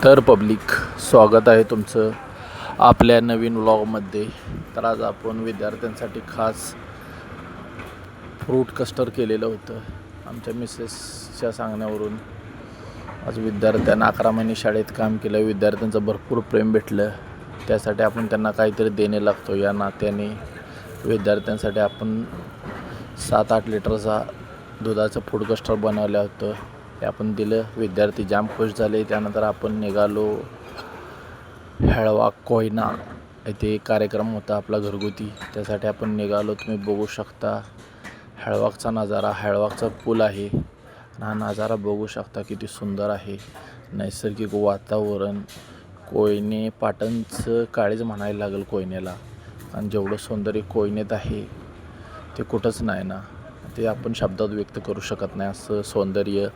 तर पब्लिक, स्वागत आहे तुमचं आपल्या नवीन व्लॉगमध्ये. तर आज आपण विद्यार्थ्यांसाठी खास फ्रूट कस्टर्ड केलेलं होतं आमच्या मिसेसच्या सांगण्यावरून. आज विद्यार्थ्यांना 11 महिने शाळेत काम केलं, विद्यार्थ्यांचं भरपूर प्रेम भेटलं, त्यासाठी आपण त्यांना काहीतरी देणे लागतो. या नात्याने विद्यार्थ्यांसाठी आपण 7-8 लिटरचा दुधाचं फूड कस्टर्ड बनवलं होतं, ते आपण दिलं. विद्यार्थी जाम खुश झाले. त्यानंतर आपण निघालो हेळवाक कोयना येथे कार्यक्रम होता आपला घरगुती, त्यासाठी आपण निघालो. तुम्ही बघू शकता हेळवाकचा नजारा, हेळवाकचा पूल आहे. हा नजारा बघू शकता किती सुंदर आहे. नैसर्गिक वातावरण, कोयने पाटणचं काळीज म्हणायला लागेल कोयनेला, आणि जेवढं सौंदर्य कोयनेत आहे ते कुठंच नाही ना, ते आपण शब्दात व्यक्त करू शकत नाही. असं सौंदर्य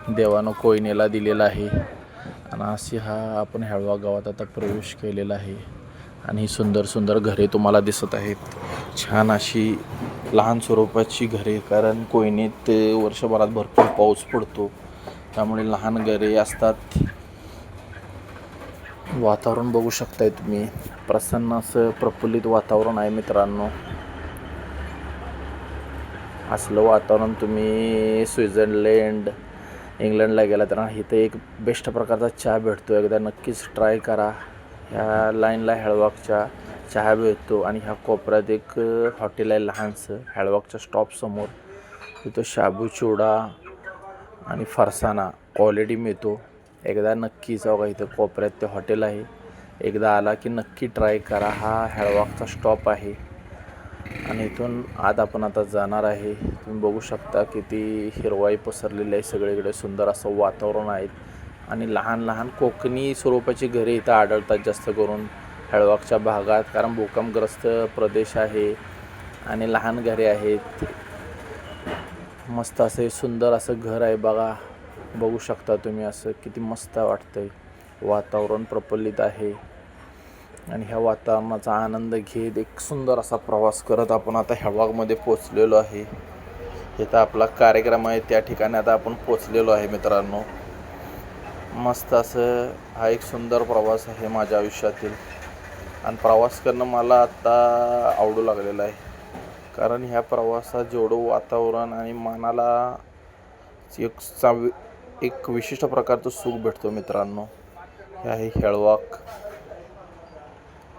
देवानं कोयनेला दिलेलं आहे. आणि अशी हा आपण हेळवाक गावात आता प्रवेश केलेला आहे. आणि ही सुंदर सुंदर घरे तुम्हाला दिसत आहेत, छान अशी लहान स्वरूपाची घरे, कारण कोयनेत वर्षभरात भरपूर पाऊस पडतो, त्यामुळे लहान घरे असतात. वातावरण बघू शकताय तुम्ही, प्रसन्न असं प्रफुल्लित वातावरण आहे मित्रांनो. असलं वातावरण तुम्ही स्वित्झर्लंड, इंग्लंडला गेला तर इथं एक बेस्ट प्रकारचा चहा भेटतो, एकदा नक्कीच ट्राय करा. ह्या लाईनला हेळवाकच्या चहा भेटतो, आणि ह्या कोपऱ्यात एक हॉटेल आहे लहानसं हेळवाकच्या स्टॉपसमोर. तिथं शाबू चिवडा आणि फरसाणा क्वालिटी मिळतो. एकदा नक्की जाऊ, इथं कोपऱ्यात ते हॉटेल आहे, एकदा आला की नक्की ट्राय करा. हा हेळवाकचा स्टॉप आहे, आणि इथून आत आपण आता जाणार आहे. तुम्ही बघू शकता किती हिरवाई पसरलेली आहे सगळीकडे, सुंदर असं वातावरण आहे. आणि लहान लहान कोकणी स्वरूपाची घरे इथं आढळतात जास्त करून हेळवाकच्या भागात, कारण भूकंपग्रस्त प्रदेश आहे आणि लहान घरे आहेत. मस्त असं सुंदर असं घर आहे बघा, बघू शकता तुम्ही. असं किती मस्त वाटतंय, वातावरण प्रफुल्लित आहे. आणि ह्या वातावरणाचा आनंद घेत एक सुंदर असा प्रवास करत आपण आता हेळवाकमध्ये पोचलेलो आहे. इथं आपला कार्यक्रम आहे, त्या ठिकाणी आता आपण पोचलेलो आहे मित्रांनो. मस्त असं हा एक सुंदर प्रवास आहे माझ्या आयुष्यातील, आणि प्रवास करणं मला आत्ता आवडू लागलेलं आहे, कारण ह्या प्रवासात जेवढं वातावरण आणि मनाला एक विशिष्ट प्रकारचं सुख भेटतो मित्रांनो. हे आहे हेळवाक.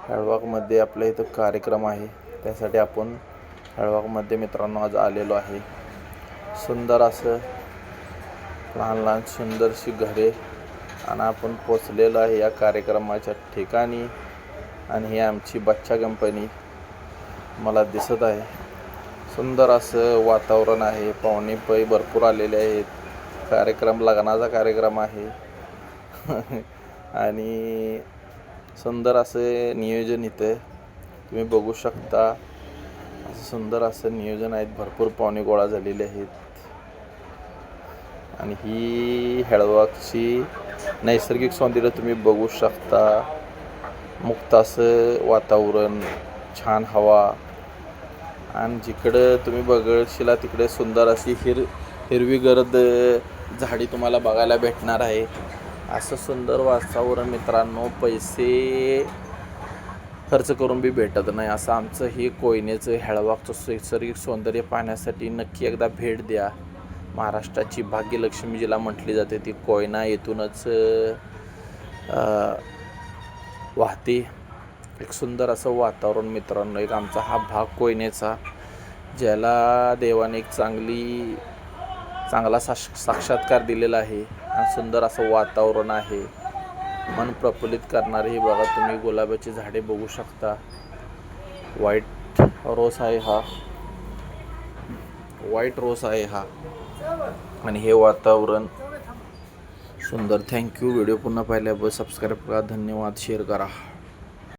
हेळवाकमध्ये आपल्या इथं कार्यक्रम आहे, त्यासाठी आपण हेळवाकमध्ये मित्रांनो आज आलेलो आहे. सुंदर असं लहान लहान सुंदरशी घरे, आणि आपण पोचलेलो आहे या कार्यक्रमाच्या ठिकाणी. आणि ही आमची बच्चा कंपनी मला दिसत आहे. सुंदर असं वातावरण आहे, पाहुणे पै भरपूर आलेले आहेत. कार्यक्रम लग्नाचा कार्यक्रम आहे आणि सुंदर असे नियोजन इथे तुम्ही बघू शकता. असं सुंदर असं नियोजन आहेत, भरपूर पाहुणे गोळा झालेले आहेत. आणि ही हेळवाकची नैसर्गिक सौंदर्य तुम्ही बघू शकता. मुक्त असं वातावरण, छान हवा, आणि जिकडं तुम्ही बघशीला तिकडे सुंदर अशी हिरवीगर्द झाडी तुम्हाला बघायला भेटणार आहे. असं सुंदर वातावरण मित्रांनो पैसे खर्च करून बी भेटत नाही. असं आमचं हे कोयनेचं हेळवाकचं नैसर्गिक सौंदर्य पाहण्यासाठी नक्की एकदा भेट द्या. महाराष्ट्राची भाग्यलक्ष्मी जिला म्हटली जाते ती कोयना येथूनच वाहते. एक सुंदर असं वातावरण मित्रांनो. एक आमचा हा भाग कोयनेचा, ज्याला देवाने एक चांगला साक्षात्कार दिलेला आहे, आणि सुंदर असं वातावरण आहे, मन प्रफुल्लित करणारे. हे बघा तुम्ही गुलाबाची झाडे बघू शकता, व्हाईट रोज आहे हा, व्हाईट रोज आहे हा, आणि हे वातावरण सुंदर. थँक्यू. व्हिडिओ पुन्हा पाहिल्याबद्दल सबस्क्राईब करा, धन्यवाद, शेअर करा.